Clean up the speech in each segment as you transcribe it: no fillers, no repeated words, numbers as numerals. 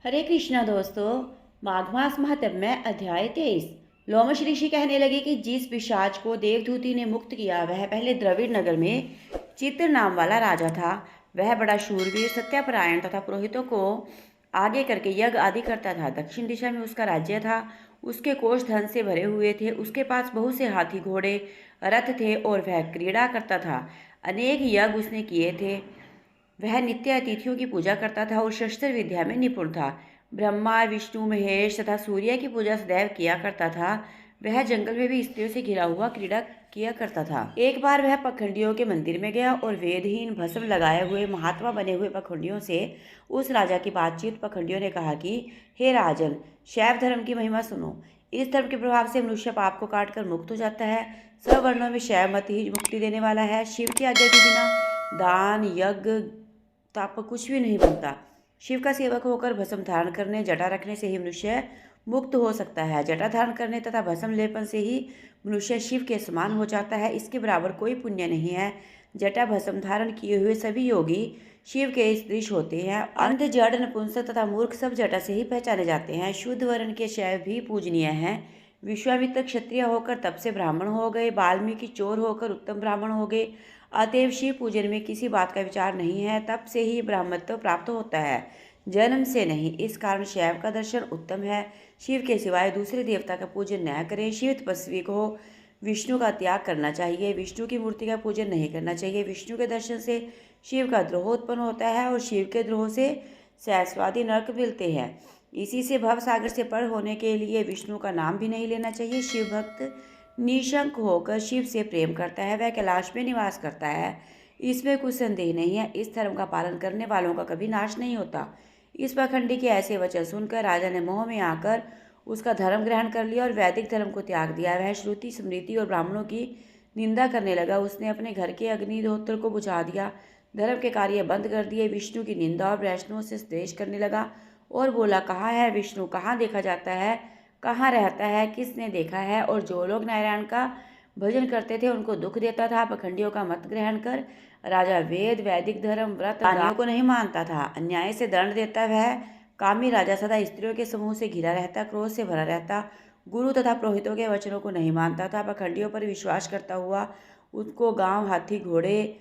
हरे कृष्णा दोस्तों। माघ मास महात्म्य में अध्याय 23। लोमश ऋषि कहने लगे कि जिस पिशाच को देवदूति ने मुक्त किया वह पहले द्रविड़ नगर में चित्र नाम वाला राजा था। वह बड़ा शूरवीर, सत्यापरायण तथा पुरोहितों को आगे करके यज्ञ आदि करता था। दक्षिण दिशा में उसका राज्य था। उसके कोष धन से भरे हुए थे। उसके पास बहुत से हाथी, घोड़े, रथ थे और वह क्रीड़ा करता था। अनेक यज्ञ उसने किए थे। वह नित्य अतिथियों की पूजा करता था और शस्त्र विद्या में निपुण था। ब्रह्मा, विष्णु, महेश तथा सूर्य की पूजा सदैव किया करता था। वह जंगल में भी स्त्रियों से घिरा हुआ क्रीड़ा किया करता था। एक बार वह पखंडियों के मंदिर में गया और वेदहीन, भस्म लगाए हुए, महात्मा बने हुए पखंडियों से उस राजा की बातचीत। पखंडियों ने कहा कि हे राजन, शैव धर्म की महिमा सुनो। इस धर्म के प्रभाव से मनुष्य पाप को काट कर मुक्त हो जाता है। सब वर्णों में शैव मत ही मुक्ति देने वाला है। शिव की आज्ञा के बिना दान, यज्ञ, तप कुछ भी नहीं बनता। शिव का सेवक होकर भस्म धारण करने, जटा रखने से ही मनुष्य मुक्त हो सकता है। जटा धारण करने तथा भस्म लेपन से ही मनुष्य शिव के समान हो जाता है। इसके बराबर कोई पुण्य नहीं है। जटा भस्म धारण किए हुए सभी योगी शिव के सदृश होते हैं। अंध, जड़, नपुंसक तथा मूर्ख सब जटा से ही पहचाने जाते हैं। शुद्ध वर्ण के शैव भी पूजनीय हैं। विश्वामित्र क्षत्रिय होकर तप से ब्राह्मण हो गए। वाल्मीकि चोर होकर उत्तम ब्राह्मण हो गए। अतएव शिव पूजन में किसी बात का विचार नहीं है। तप से ही ब्राह्मणत्व प्राप्त होता है, जन्म से नहीं। इस कारण शैव का दर्शन उत्तम है। शिव के सिवाय दूसरे देवता का पूजन न करें। शिव तपस्वी को विष्णु का त्याग करना चाहिए। विष्णु की मूर्ति का पूजन नहीं करना चाहिए। विष्णु के दर्शन से शिव का द्रोह उत्पन्न होता है और शिव के द्रोह से शाश्वती नरक मिलते हैं। इसी से भव सागर से पर होने के लिए विष्णु का नाम भी नहीं लेना चाहिए। शिव भक्त निशंक होकर शिव से प्रेम करता है। वह कैलाश में निवास करता है, इसमें कुछ संदेह नहीं है। इस धर्म का पालन करने वालों का कभी नाश नहीं होता। इस पाखंडी के ऐसे वचन सुनकर राजा ने मोह में आकर उसका धर्म ग्रहण कर लिया और वैदिक धर्म को त्याग दिया। वह श्रुति, स्मृति और ब्राह्मणों की निंदा करने लगा। उसने अपने घर के अग्निहोत्र को बुझा दिया, धर्म के कार्य बंद कर दिए। विष्णु की निंदा और वैष्णवों से द्वेष करने लगा और बोला, कहाँ है विष्णु, कहाँ देखा जाता है, कहाँ रहता है, किसने देखा है। और जो लोग नारायण का भजन करते थे उनको दुख देता था। पखंडियों का मत ग्रहण कर राजा वेद, वैदिक धर्म, व्रत, दानों को नहीं मानता था। अन्याय से दंड देता। वह कामी राजा सदा स्त्रियों के समूह से घिरा रहता, क्रोध से भरा रहता, गुरु तथा पुरोहितों के वचनों को नहीं मानता था। पखंडियों पर विश्वास करता हुआ उनको गांव, हाथी, घोड़े,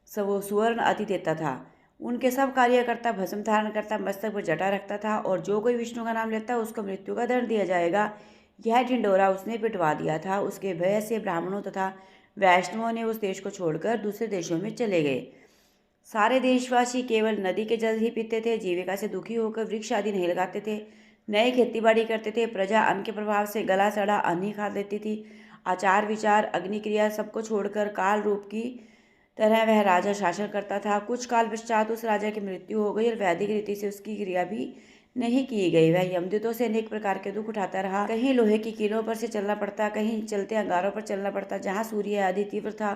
सब सुवर्ण आदि देता था। उनके सब कार्यकर्ता भस्म धारण करता, मस्तक पर जटा रखता था और जो कोई विष्णु का नाम लेता उसको मृत्यु का दंड दिया जाएगा। यह ढिंडोरा उसने पिटवा दिया था। उसके भय से ब्राह्मणों तथा वैष्णवों ने उस देश को छोड़कर दूसरे देशों में चले गए। सारे देशवासी केवल नदी के जल ही पीते थे। जीविका से दुखी होकर वृक्ष आदि नहीं लगाते थे। नए खेतीबाड़ी करते थे। प्रजा अन्न के प्रभाव से गला सड़ा अन्न ही खा लेती थी। आचार, विचार, अग्निक्रिया सबको छोड़कर काल रूप की तरह वह राजा शासन करता था। कुछ काल पश्चात उस राजा की मृत्यु हो गई और वैदिक रीति से उसकी क्रिया भी नहीं की गई। वह यमदूतों से अनेक प्रकार के दुख उठाता रहा। कहीं लोहे की कीलों पर से चलना पड़ता, कहीं चलते अंगारों पर चलना पड़ता। जहाँ सूर्य आदि तीव्र था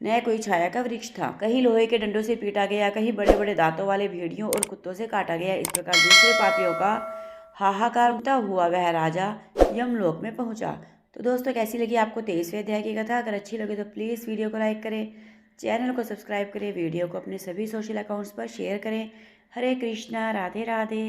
न कोई छाया का वृक्ष था। कहीं लोहे के डंडों से पीटा गया, कहीं बड़े बड़े दांतों वाले भेड़ियों और कुत्तों से काटा गया। इस प्रकार दूसरे पापियों का हाहाकार होता हुआ वह राजा यमलोक में पहुंचा। तो दोस्तों, कैसी लगी आपको 23वें अध्याय की कथा? अगर अच्छी लगे तो प्लीज़ वीडियो को लाइक करें, चैनल को सब्सक्राइब करें, वीडियो को अपने सभी सोशल अकाउंट्स पर शेयर करें। हरे कृष्णा, राधे राधे।